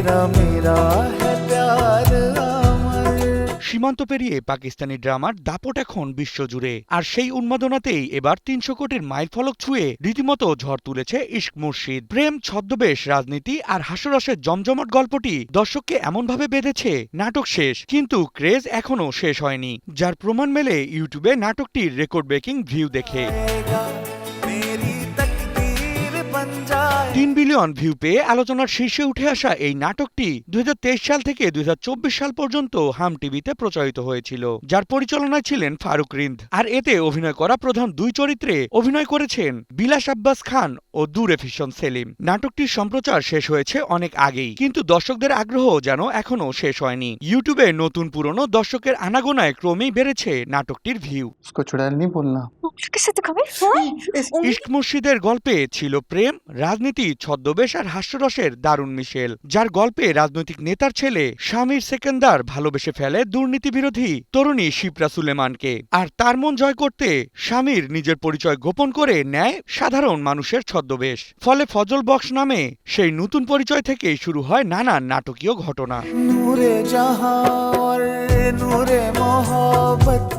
तेरा मेरा है प्यार अमर। সীমান্ত পেরিয়ে পাকিস্তানি ড্রামার দাপট এখন বিশ্বজুড়ে, আর সেই উন্মাদনাতেই এবার ৩০০ কোটির মাইলফলক ছুঁয়ে রীতিমতো ঝড় তুলেছে ইশক মুর্শিদ। প্রেম, ছদ্মবেশ, রাজনীতি আর হাস্যরসের জমজমাট গল্পটি দর্শককে এমনভাবে বেঁধেছে নাটক শেষ, কিন্তু ক্রেজ এখনও শেষ হয়নি, যার প্রমাণ মেলে ইউটিউবে নাটকটির রেকর্ড ব্রেকিং ভিউ দেখে। ৩ বিলিয়ন ভিউ পেয়ে আলোচনার শীর্ষে উঠে আসা এই নাটকটি ২০২৩ সাল থেকে ২০২৪ সাল পর্যন্ত হাম টিভিতে প্রচারিত হয়েছিল, যার পরিচালনায় ছিলেন ফারুক রিন্দ। আর এতে অভিনয় করা প্রধান দুই চরিত্রে অভিনয় করেছেন বিলাস আব্বাস খান ও দূর এফিশন সেলিম। নাটকটির সম্প্রচার শেষ হয়েছে অনেক আগেই, কিন্তু দর্শকদের আগ্রহ যেন এখনো শেষ হয়নি। ইউটিউবে নতুন পুরনো দর্শকের আনাগোনায় ক্রমেই বেড়েছে নাটকটির ভিউ। ইশক মুর্শিদের গল্পে ছিল প্রেম, রাজনীতি, ছদ্মবেশ আর হাস্যরসের দারুণ মিশেল, যার গল্পে রাজনৈতিক নেতার ছেলে শামির সেকেন্দার ভালোবেসে ফেলে দুর্নীতি বিরোধী তরুণী শিপ্রা সুলেমানকে, আর তার মন জয় করতে শামির নিজের পরিচয় গোপন করে নেয় সাধারণ মানুষের ছদ্মবেশ। ফলে ফজল বক্স নামে সেই নতুন পরিচয় থেকেই শুরু হয় নানান নাটকীয় ঘটনা।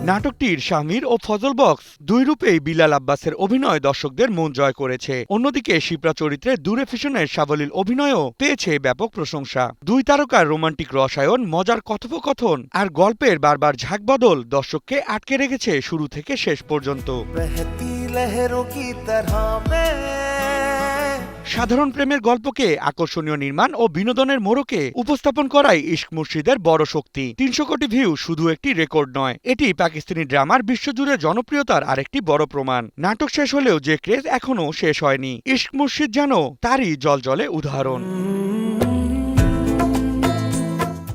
নাটকটির শামির ও ফজল বক্স দুই রূপেই বিলাল আব্বাসের অভিনয় দর্শকদের মন জয় করেছে। অন্যদিকে শিপ্রা চরিত্রে দূর এফিশনের সাবলীল অভিনয়ও পেয়েছে ব্যাপক প্রশংসা। দুই তারকার রোমান্টিক রসায়ন, মজার কথোপকথন আর গল্পের বারবার ঝাঁকবদল দর্শককে আটকে রেখেছে শুরু থেকে শেষ পর্যন্ত। সাধারণ প্রেমের গল্পকে আকর্ষণীয় নির্মাণ ও বিনোদনের মোড়কে উপস্থাপন করাই ইশক মুর্শিদের বড় শক্তি। ৩০০ কোটি ভিউ শুধু একটি রেকর্ড নয়, এটি পাকিস্তানি ড্রামার বিশ্বজুড়ে জনপ্রিয়তার আরেকটি বড় প্রমাণ। নাটক শেষ হলেও যে ক্রেজ এখনো শেষ হয়নি, ইশক মুর্শিদ যেন তারই জলজলে উদাহরণ।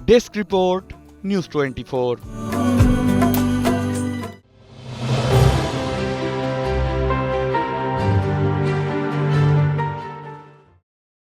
Desk report, news 24।